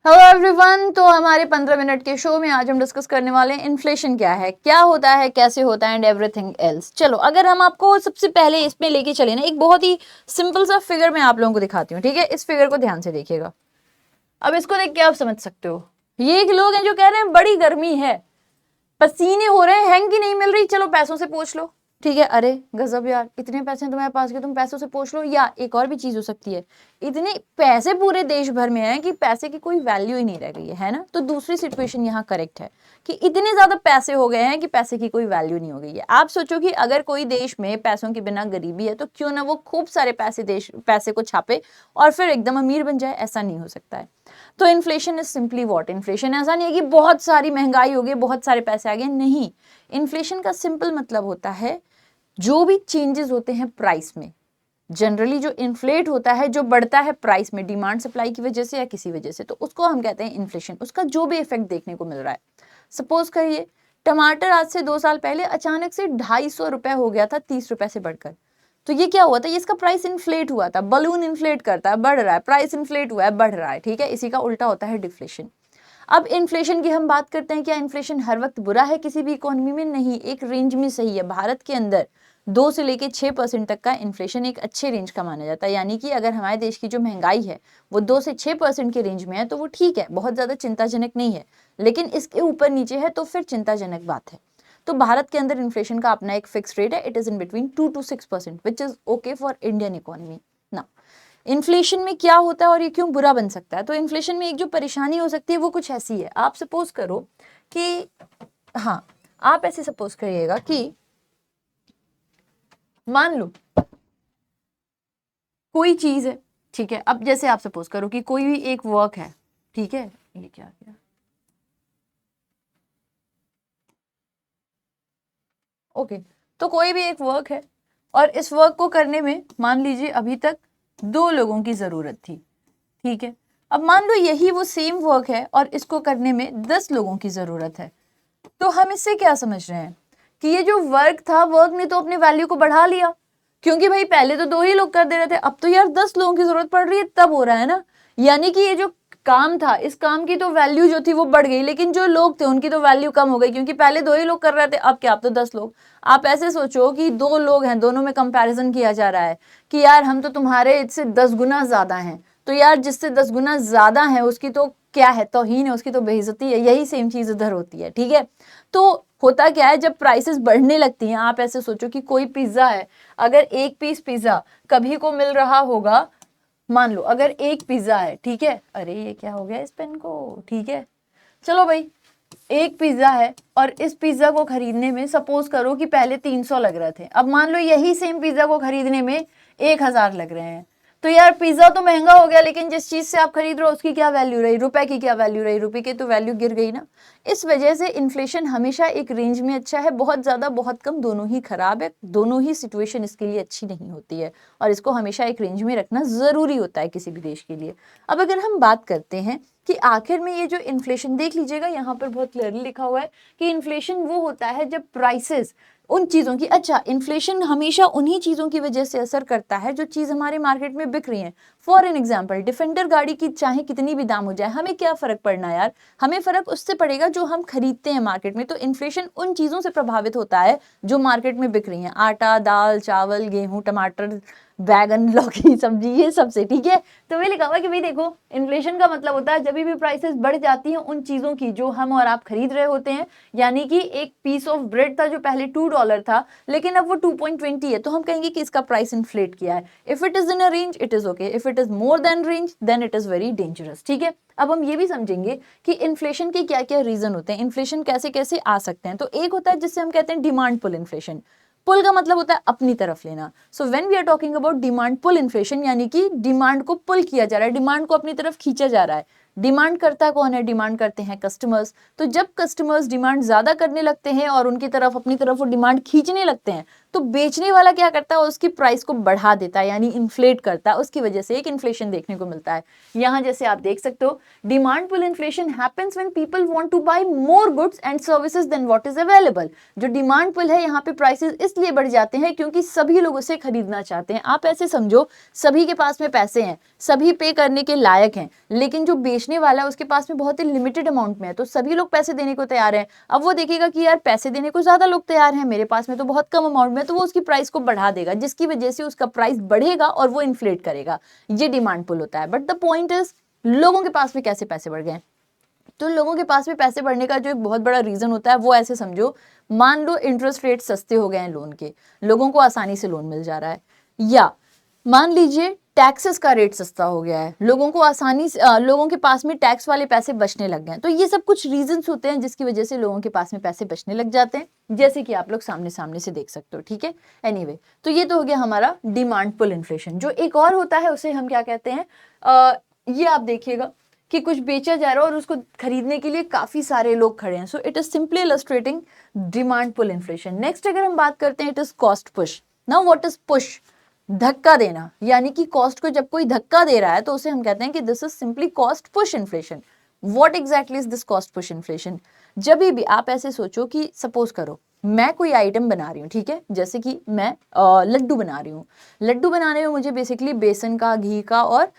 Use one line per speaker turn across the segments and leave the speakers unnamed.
Hello everyone. तो हमारे 15 minute के शो में आज हम डिस्कस करने वाले हैं इन्फ्लेशन क्या है, क्या होता है, कैसे होता है एंड एवरीथिंग एल्स। चलो, अगर हम आपको सबसे पहले इसमें लेके चले ना, एक बहुत ही सिंपल सा फिगर मैं आप लोगों को दिखाती हूँ। ठीक है, इस फिगर को ध्यान से देखिएगा। अब इसको देख के आप समझ सकते हो, ये एक लोग हैं जो कह रहे हैं बड़ी गर्मी है, पसीने हो रहे हैं, हैंकी नहीं मिल रही, चलो पैसों से पूछ लो। ठीक है, अरे गजब यार, इतने पैसे हैं तुम्हारे पास के, तुम पैसों से पूछ लो। या एक और भी चीज हो सकती है, इतने पैसे पूरे देश भर में हैं कि पैसे की कोई वैल्यू ही नहीं रह गई है ना। तो दूसरी सिचुएशन यहाँ करेक्ट है कि इतने ज्यादा पैसे हो गए हैं कि पैसे की कोई वैल्यू नहीं हो गई है। आप सोचो कि अगर कोई देश में पैसों के बिना गरीबी है तो क्यों ना वो खूब सारे पैसे को छापे और फिर एकदम अमीर बन जाए। ऐसा नहीं हो सकता है। तो inflation is simply what? Inflation ऐसा नहीं है कि बहुत सारी महंगाई हो गई, बहुत सारे पैसे आ गए, नहीं। इन्फ्लेशन का सिंपल मतलब होता है जो भी चेंजेस होते हैं प्राइस में, जनरली जो इन्फ्लेट होता है, जो बढ़ता है प्राइस में डिमांड सप्लाई की वजह से या किसी वजह से, तो उसको हम कहते हैं इन्फ्लेशन। उसका जो भी इफेक्ट देखने को मिल रहा है, सपोज करिए टमाटर आज से 2 साल पहले अचानक से 250 रुपए हो गया था, 30 रुपए से बढ़कर। तो ये क्या हुआ था? इसका प्राइस इन्फ्लेट हुआ था। बलून इन्फ्लेट करता है, बढ़ रहा है, प्राइस इन्फ्लेट हुआ है, बढ़ रहा है। ठीक है, इसी का उल्टा होता है डिफ्लेशन। अब इन्फ्लेशन की हम बात करते हैं, क्या इन्फ्लेशन हर वक्त बुरा है किसी भी इकोनॉमी में? नहीं, एक रेंज में सही है। भारत के अंदर 2 से लेके 6% तक का इन्फ्लेशन एक अच्छे रेंज का माना जाता है। यानी कि अगर हमारे देश की जो महंगाई है वो 2 से 6% के रेंज में है तो वो ठीक है, बहुत ज्यादा चिंताजनक नहीं है। लेकिन इसके ऊपर नीचे है तो फिर चिंताजनक बात है। तो भारत के अंदर इन्फ्लेशन का अपना एक फिक्स रेट है, it is in between 2 to 6%, which is okay for Indian economy. ना, इन्फ्लेशन में क्या होता है और ये क्यों बुरा बन सकता है? तो इन्फ्लेशन में एक जो परेशानी हो सकती है वो कुछ ऐसी है। आप सपोज करो कि, हाँ, आप ऐसे सपोज करिएगा कि मान लो कोई चीज है। ठीक है, अब जैसे आप सपोज करो कि कोई भी एक वर्क है। ठीक है, ये क्या किया? ओके, तो कोई भी एक वर्क है और इस वर्क को करने में मान लीजिए अभी तक 2 लोगों की जरूरत थी। ठीक है, अब मान लो यही वो सेम वर्क है और इसको करने में 10 लोगों की जरूरत है। तो हम इससे क्या समझ रहे हैं कि ये जो वर्क था, वर्क ने तो अपने वैल्यू को बढ़ा लिया, क्योंकि भाई पहले तो 2 ही लोग कर दे रहे थे, अब तो यार 10 लोगों की जरूरत पड़ रही है, तब हो रहा है ना। यानी कि ये जो काम था, इस काम की तो वैल्यू जो थी वो बढ़ गई, लेकिन जो लोग थे उनकी तो वैल्यू कम हो गई, क्योंकि पहले 2 ही लोग कर रहे थे, अब क्या, अब तो 10 लोग। आप ऐसे सोचो कि 2 लोग हैं, दोनों में कंपैरिजन किया जा रहा है कि यार हम तो तुम्हारे इससे 10 गुना ज्यादा हैं। तो यार जिससे 10 गुना ज्यादा है उसकी तो क्या है, तौहीन है, उसकी तो बेइज्जती है। यही सेम चीज इधर होती है। ठीक है, तो होता क्या है, जब प्राइसेस बढ़ने लगती हैं, आप ऐसे सोचो कि कोई पिज्जा है, अगर एक पीस पिज्जा कभी को मिल रहा होगा, मान लो अगर एक पिज्जा है, ठीक है, अरे ये क्या हो गया इस पेन को, ठीक है, चलो भाई, एक पिज्जा है और इस पिज्जा को खरीदने में सपोज करो कि पहले 300 लग रहे थे, अब मान लो यही सेम पिज्जा को खरीदने में 1000 लग रहे हैं। तो यार पिज्जा तो महंगा हो गया, लेकिन जिस चीज से आप खरीद रहे हो उसकी क्या वैल्यू रही? रुपए की क्या वैल्यू रही? रुपए की तो वैल्यू गिर गई ना। इस वजह से इन्फ्लेशन हमेशा एक रेंज में अच्छा है, बहुत ज्यादा बहुत कम, दोनों ही खराब है। दोनों ही सिचुएशन इसके लिए अच्छी नहीं होती है और इसको हमेशा एक रेंज में रखना जरूरी होता है किसी भी देश के लिए। अब अगर हम बात करते हैं कि आखिर में ये जो इन्फ्लेशन, देख लीजिएगा यहाँ पर बहुत क्लियरली लिखा हुआ है कि इन्फ्लेशन वो होता है जब प्राइसेस उन चीजों की, अच्छा, इन्फ्लेशन हमेशा उन्हीं चीजों की वजह से असर करता है जो चीज हमारे मार्केट में बिक रही है। फॉर एन एग्जाम्पल, डिफेंडर गाड़ी की चाहे कितनी भी दाम हो जाए, हमें क्या फर्क पड़ना है यार? हमें फर्क उससे पड़ेगा जो हम खरीदते हैं मार्केट में। तो इन्फ्लेशन उन चीजों से प्रभावित होता है जो मार्केट में बिक रही हैं, आटा, दाल, चावल, गेहूं, टमाटर, बैगन, लौकी, सब्जी, ये सबसे। ठीक है, तो मैं लिखा हुआ कि भाई देखो, इन्फ्लेशन का मतलब होता है जब भी प्राइसेस बढ़ जाती हैं उन चीजों की जो हम और आप खरीद रहे होते हैं। यानी कि एक पीस ऑफ ब्रेड था जो पहले $2 था, लेकिन अब वो 2.20 है, तो हम कहेंगे कि इसका प्राइस इन्फ्लेट किया है। If it is in a range it is okay, if it is more than range then it is very dangerous. ठीक है, अब हम ये भी समझेंगे कि इन्फ्लेशन के क्या क्या रीजन होते हैं, इन्फ्लेशन कैसे कैसे आ सकते हैं। तो एक होता है जिससे हम कहते हैं डिमांड पुल इन्फ्लेशन। पुल का मतलब होता है अपनी तरफ लेना। So when we are talking about demand pull inflation, यानी कि डिमांड को पुल किया जा रहा है, डिमांड को अपनी तरफ खींचा जा रहा है। डिमांड करता कौन है? डिमांड करते हैं कस्टमर्स। तो जब कस्टमर्स डिमांड ज्यादा करने लगते हैं और उनकी तरफ, अपनी तरफ वो डिमांड खींचने लगते हैं, तो बेचने वाला क्या करता है? उसकी प्राइस को बढ़ा देता है, यानी इन्फ्लेट करता है। उसकी वजह से एक इन्फ्लेशन देखने को मिलता है। यहाँ जैसे आप देख सकते हो, demand pull inflation happens when people want to buy more goods and services than what is available. जो डिमांड पुल है, यहाँ पे प्राइसेस इसलिए बढ़ जाते हैं क्योंकि सभी लोग उसे खरीदना चाहते हैं। आप ऐसे समझो, सभी के पास में पैसे हैं, सभी पे करने के लायक हैं, लेकिन जो बेचने वाला है उसके पास में बहुत ही लिमिटेड अमाउंट में है, तो सभी लोग पैसे देने को तैयार हैं। अब वो देखेगा कि यार पैसे देने को ज़्यादा लोग तैयार हैं, मेरे पास में तो बहुत कम अमाउंट में, तो वो उसकी प्राइस को बढ़ा देगा, जिसकी वजह से उसका प्राइस बढ़ेगा और वो इन्फ्लेट करेगा। ये डिमांड पुल होता है। बट द पॉइंट इज लोगों के पास में कैसे पैसे बढ़ गए? तो लोगों के पास में पैसे बढ़ने का जो एक बहुत बड़ा रीजन होता है वो ऐसे समझो, मान लो इंटरेस्ट रेट सस्ते हो गए हैं लोन के, लोगों को आसानी से लोन मिल जा रहा है, या मान लीजिए टैक्सेस का रेट सस्ता हो गया है, लोगों को आसानी से लोगों के पास में टैक्स वाले पैसे बचने लग गए हैं। तो ये सब कुछ रीजंस होते हैं जिसकी वजह से लोगों के पास में पैसे बचने लग जाते हैं, जैसे कि आप लोग सामने सामने से देख सकते हो। ठीक है, एनीवे, तो ये तो हो गया हमारा डिमांड पुल इन्फ्लेशन। जो एक और होता है उसे हम क्या कहते हैं, ये आप देखिएगा कि कुछ बेचा जा रहा है और उसको खरीदने के लिए काफी सारे लोग खड़े हैं। So it is simply illustrating demand pull inflation. Next अगर हम बात करते हैं, it is cost push. Now what is push? धक्का देना, यानी कि कॉस्ट को जब कोई धक्का दे रहा है तो उसे हम कहते हैं कि this is simply cost push inflation. What exactly is this cost push inflation? जब भी आप ऐसे सोचो कि सपोज करो मैं कोई आइटम बना रही हूँ, ठीक है, जैसे कि मैं लड्डू बना रही हूँ। लड्डू बनाने में मुझे बेसिकली बेसन का, घी का और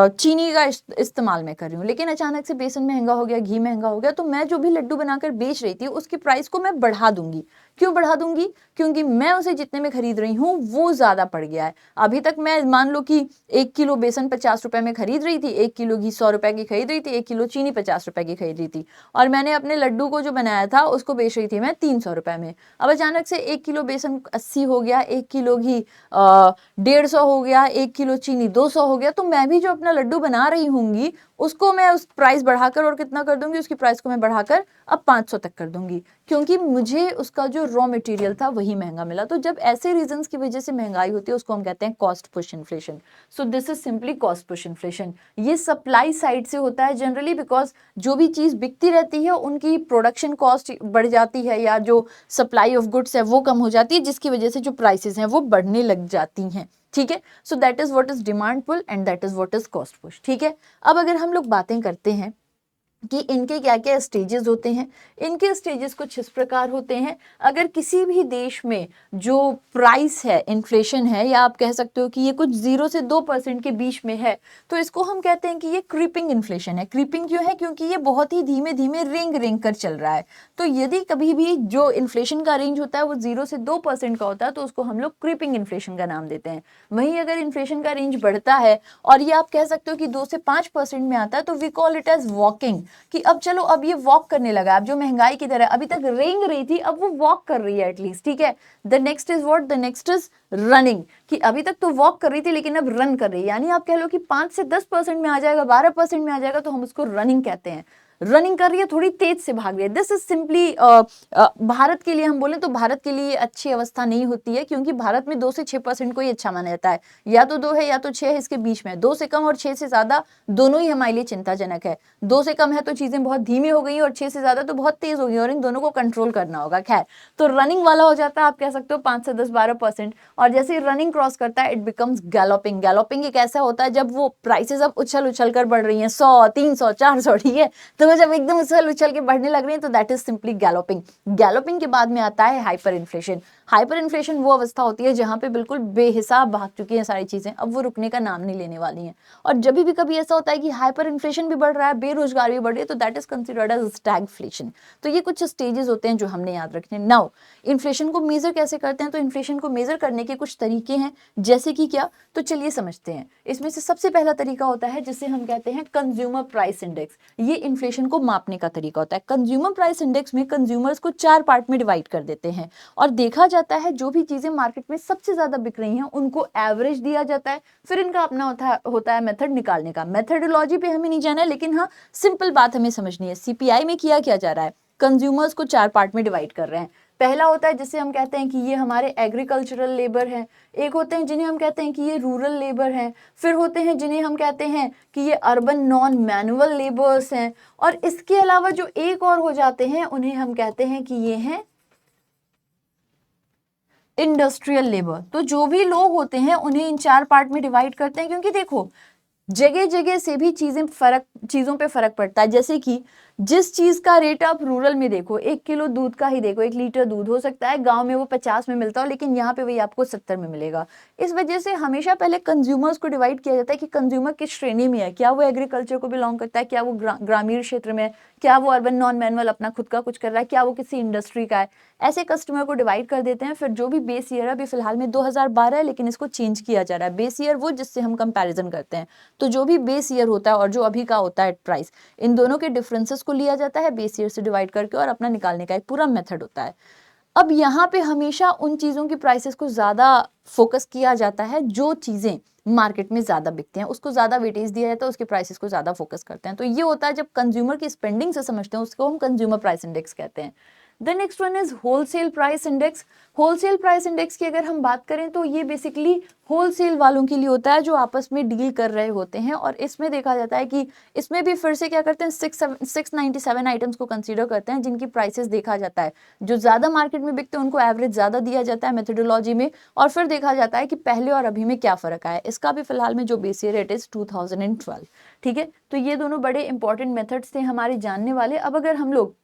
चीनी का इस्तेमाल मैं कर रही हूँ, लेकिन अचानक से बेसन महंगा हो गया, घी महंगा हो गया, तो मैं जो भी लड्डू बनाकर बेच रही थी उसकी प्राइस को मैं बढ़ा दूंगी। क्यों बढ़ा दूंगी? क्योंकि मैं उसे जितने में खरीद रही हूँ वो ज़्यादा पड़ गया है। अभी तक मैं मान लो कि 1 किलो बेसन 50 रुपए में खरीद रही थी, 1 किलो घी 100 रुपए की खरीद रही थी, 1 किलो चीनी 50 रुपए की खरीद रही थी, और मैंने अपने लड्डू को जो बनाया था उसको बेच रही थी मैं 300 रुपए में। अब अचानक से 1 किलो बेसन 80 हो गया, 1 किलो घी 150 हो गया, 1 किलो चीनी 200 हो गया, तो मैं भी जो अपना लड्डू बना रही होंगी उसको मैं उस प्राइस बढ़ाकर और कितना कर दूंगी, उसकी प्राइस को मैं बढ़ाकर अब 500 तक कर दूंगी, क्योंकि मुझे उसका जो रॉ मटेरियल था वही महंगा मिला। तो जब ऐसे रीजंस की वजह से महंगाई होती है उसको हम कहते हैं cost push inflation. So this is simply cost push inflation. ये सप्लाई साइड से होता है जनरली, बिकॉज जो भी चीज बिकती रहती है उनकी प्रोडक्शन कॉस्ट बढ़ जाती है, या जो सप्लाई ऑफ गुड्स है वो कम हो जाती है, जिसकी वजह से जो प्राइसेस हैं वो बढ़ने लग जाती हैं। ठीक है, so that is what is demand pull and that is what is cost push. ठीक है, अब अगर हम लोग बातें करते हैं कि इनके क्या क्या स्टेजेस होते हैं, इनके स्टेजेस कुछ इस प्रकार होते हैं। अगर किसी भी देश में जो प्राइस है, इन्फ्लेशन है, या आप कह सकते हो कि ये कुछ 0 से 2% के बीच में है, तो इसको हम कहते हैं कि ये क्रीपिंग इन्फ्लेशन है। क्रीपिंग क्यों है? क्योंकि ये बहुत ही धीमे धीमे रेंग रेंग कर चल रहा है। तो यदि कभी भी जो इन्फ्लेशन का रेंज होता है वो 0 से 2% का होता है तो उसको हम लोग क्रीपिंग इन्फ्लेशन का नाम देते हैं। वहीं अगर इन्फ्लेशन का रेंज बढ़ता है और ये आप कह सकते हो कि 2 से 5% में आता है, तो we call it as walking, कि अब चलो अब ये वॉक करने लगा। अब जो महंगाई की तरह अभी तक रेंग रही थी अब वो वॉक कर रही है एटलीस्ट। ठीक है, the next is what? The next is running, कि अभी तक तो वॉक कर रही थी लेकिन अब रन कर रही है, यानी आप कह लो कि 5 से 10% में आ जाएगा, 12% में आ जाएगा, तो हम उसको रनिंग कहते हैं। रनिंग कर रही है, थोड़ी तेज से भाग रही है। दिस इज सिंपली भारत के लिए हम बोले तो भारत के लिए अच्छी अवस्था नहीं होती है, क्योंकि भारत में 2 से 6% को ही अच्छा माना जाता है, या तो 2 है या तो 6 है, इसके बीच में 2 से कम और 6 से ज्यादा दोनों ही हमारे लिए चिंताजनक है। 2 से कम है तो चीजें बहुत धीमी हो गई और 6 से ज्यादा तो बहुत तेज हो गई, और इन दोनों को कंट्रोल करना होगा। खैर, तो रनिंग वाला हो जाता है, आप कह सकते हो 5 से 10-12%, और जैसे रनिंग क्रॉस करता है इट बिकम्स गैलोपिंग। गैलोपिंग एक ऐसा होता है जब वो प्राइसेस अब उछल उछल कर बढ़ रही हैं, 100, 300, 400, ठीक है, तो जब एकदम उछल उछल के बढ़ने लग रही है तो that is simply galloping. Galloping के बाद में आता है हाइपर इन्फ्लेशन। हाइपर इन्फ्लेशन वो अवस्था होती है जहां पे बिल्कुल बेहिसाब भाग चुकी हैं सारी चीजें, अब वो रुकने का नाम नहीं लेने वाली हैं। और जब भी कभी ऐसा होता है कि हाइपर इन्फ्लेशन भी बढ़ रहा है, बेरोजगारी भी बढ़ रही है, तो that is considered as stagflation. तो ये कुछ स्टेजेस होते हैं जो हमने याद रखने। नाउ इन्फ्लेशन को मेजर कैसे करते हैं? तो इन्फ्लेशन को मेजर करने के कुछ तरीके हैं, जैसे कि क्या, तो चलिए समझते हैं। इसमें से सबसे पहला तरीका होता है जिसे हम कहते हैं कंज्यूमर प्राइस इंडेक्स। ये इन्फ्लेशन को मापने का तरीका होता है। कंज्यूमर प्राइस इंडेक्स में कंज्यूमर्स को 4 पार्ट में डिवाइड कर देते हैं, और देखा जाता है जो भी चीजें मार्केट में सबसे ज्यादा बिक रही हैं उनको एवरेज दिया जाता है। फिर इनका अपना होता है मेथड निकालने का। मेथडोलॉजी पे हमें नहीं जाना है, लेकिन हाँ सिंपल बात हमें समझनी है। सीपीआई में किया क्या जा रहा है? कंज्यूमर्स को 4 पार्ट में डिवाइड कर रहे हैं। पहला होता है जिसे हम कहते हैं कि ये हमारे एग्रीकल्चरल लेबर हैं, एक होते हैं जिन्हें हम कहते हैं कि ये रूरल लेबर हैं, फिर होते हैं जिन्हें हम कहते हैं कि ये अर्बन नॉन मैनुअल लेबर्स हैं, और इसके अलावा जो एक और हो जाते हैं उन्हें हम कहते हैं कि ये हैं इंडस्ट्रियल लेबर। तो जो भी लोग होते हैं उन्हें इन 4 पार्ट में डिवाइड करते हैं, क्योंकि देखो जगह जगह से भी चीजों पे फर्क पड़ता है। जैसे कि जिस चीज का रेट आप रूरल में देखो, 1 किलो दूध का ही देखो, 1 लीटर दूध हो सकता है गांव में वो 50 में मिलता हो, लेकिन यहाँ पे वही आपको 70 में मिलेगा। इस वजह से हमेशा पहले कंज्यूमर्स को डिवाइड किया जाता है कि कंज्यूमर किस श्रेणी में है, क्या वो एग्रीकल्चर को बिलोंग करता है, क्या वो ग्रामीण क्षेत्र में है, क्या वो अर्बन नॉन मैनुअल अपना खुद का कुछ कर रहा है, क्या वो किसी इंडस्ट्री का है। ऐसे कस्टमर को डिवाइड कर देते हैं। फिर जो भी बेस ईयर है, अभी फिलहाल में 2012 है, लेकिन इसको चेंज किया जा रहा है। बेस ईयर वो जिससे हम कंपैरिजन करते हैं, तो जो भी बेस ईयर होता है और जो अभी का होता है प्राइस, इन दोनों के डिफरेंसेस को लिया जाता है बेस ईयर से डिवाइड करके, और अपना निकालने का एक पूरा मेथड होता है। अब यहाँ पे हमेशा उन चीज़ों की प्राइसेस को ज़्यादा फोकस किया जाता है, जो चीज़ें मार्केट में ज़्यादा बिकती हैं उसको ज़्यादा वेटेज दिया जाता है, उसके प्राइसेस को ज़्यादा फोकस करते हैं। तो ये होता है जब कंज्यूमर की स्पेंडिंग से समझते हैं, उसको हम कंज्यूमर प्राइस इंडेक्स कहते हैं। The next one is wholesale price index. Wholesale price index की अगर हम बात करें तो ये बेसिकली होलसेल वालों के लिए होता है जो आपस में डील कर रहे होते हैं, और इसमें देखा जाता है कि इसमें भी फिर से क्या करते हैं, 697 आइटम्स को कंसीडर करते हैं जिनकी प्राइसेस देखा जाता है, जो ज़्यादा मार्केट में बिकते हैं उनको एवरेज ज़्यादा दिया जाता है मेथोडोलॉजी में, और फिर देखा जाता है कि पहले और अभी में क्या फ़र्क आया। इसका भी फिलहाल में जो बेस ईयर रेट इज 2012। ठीक है, तो ये दोनों बड़े इंपॉर्टेंट मेथड्स थे हमारे जानने वाले। अब अगर हम लोग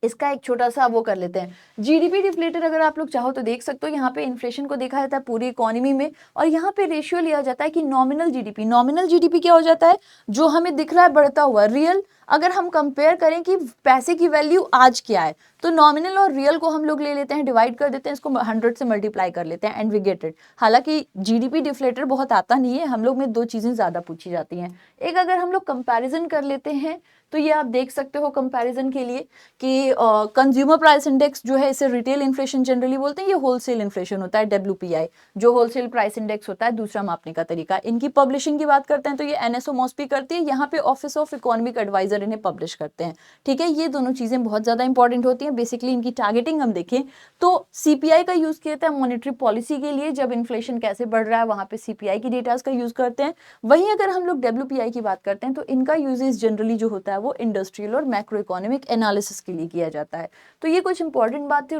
इसका एक छोटा सा वो कर लेते हैं, जीडीपी डिफ्लेटर अगर आप लोग चाहो तो देख सकते हो। यहाँ पे इन्फ्लेशन को देखा जाता है पूरी इकोनॉमी में, और यहाँ पे रेशियो लिया जाता है कि नॉमिनल जीडीपी। नॉमिनल जीडीपी क्या हो जाता है, जो हमें दिख रहा है बढ़ता हुआ। रियल अगर हम कंपेयर करें कि पैसे की वैल्यू आज क्या है, तो नॉमिनल और रियल को हम लोग ले लेते हैं, डिवाइड कर देते हैं, इसको 100 से मल्टीप्लाई कर लेते हैं, एंड वी गेट इट। हालांकि जीडीपी डिफ्लेटर बहुत आता नहीं है, हम लोग में दो चीजें ज्यादा पूछी जाती हैं। एक अगर हम लोग कंपैरिजन कर लेते हैं, तो ये आप देख सकते हो कंपैरिजन के लिए कि कंज्यूमर प्राइस इंडेक्स जो है, इसे रिटेल इन्फ्लेशन जनरली बोलते हैं, ये होलसेल इन्फ्लेशन होता है डब्ल्यूपीआई, जो होलसेल प्राइस इंडेक्स होता है दूसरा मापने का तरीका। इनकी पब्लिशिंग की बात करते हैं तो ये एनएसओ मॉस्पी करती है, यहाँ पे ऑफिस ऑफ इकोनॉमिक एडवाइजर इन्हें पब्लिश करते हैं। ठीक है, ये दोनों चीजें बहुत ज्यादा इंपॉर्टेंट होती हैं। बेसिकली इनकी टारगेटिंग हम देखें तो सीपीआई का यूज किया जाता है मॉनेटरी पॉलिसी के लिए, जब इन्फ्लेशन कैसे बढ़ रहा है वहां पे सीपीआई की डेटास का यूज करते हैं। वहीं अगर हम लोग डब्ल्यूपीआई की बात करते हैं तो इनका यूजेस जनरली जो होता है वो इंडस्ट्रियल और मैक्रो इकोनॉमिक एनालिसिस के लिए किया जाता है। तो ये कुछ इंपॉर्टेंट बात थी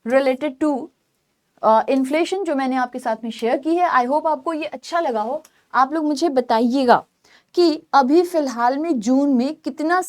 रिलेटेड टू इन्फ्लेशन जो मैंने आपके साथ में शेयर की है। आई होप आपको ये अच्छा लगा हो। आप लोग मुझे बताइएगा कि अभी फिलहाल में जून में कितना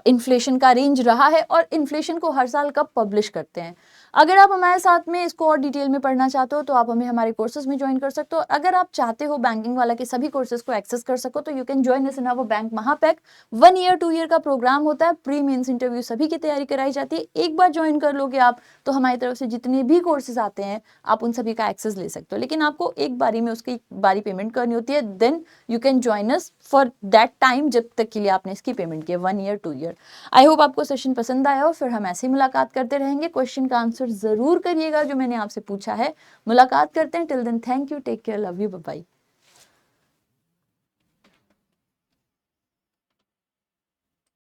इन्फ्लेशन का रेंज रहा है, और इन्फ्लेशन को हर साल कब पब्लिश करते हैं। अगर आप हमारे साथ में इसको और डिटेल में पढ़ना चाहते हो तो आप हमें हमारे कोर्सेज में ज्वाइन कर सकते हो। अगर आप चाहते हो बैंकिंग वाला के सभी कोर्सेज को एक्सेस कर सको तो you can join us in our bank महापैक। 1 ईयर 2 ईयर का प्रोग्राम होता है, प्री मेंस इंटरव्यू सभी की तैयारी कराई जाती है। एक बार ज्वाइन कर लोगे आप तो हमारी तरफ से जितने भी कोर्सेज आते हैं आप उन सभी का एक्सेस ले सकते हो, लेकिन आपको एक बारी में उसकी बारी पेमेंट करनी होती है। Then you can join us for that time, जब तक के लिए आपने इसकी पेमेंट की है, 1 ईयर 2 ईयर। आई होप आपको सेशन पसंद आया हो। फिर हम ऐसे ही मुलाकात करते रहेंगे। क्वेश्चन का आंसर जरूर करिएगा जो मैंने आपसे पूछा है। मुलाकात करते हैं। Till then thank you, take care, love you, bye bye.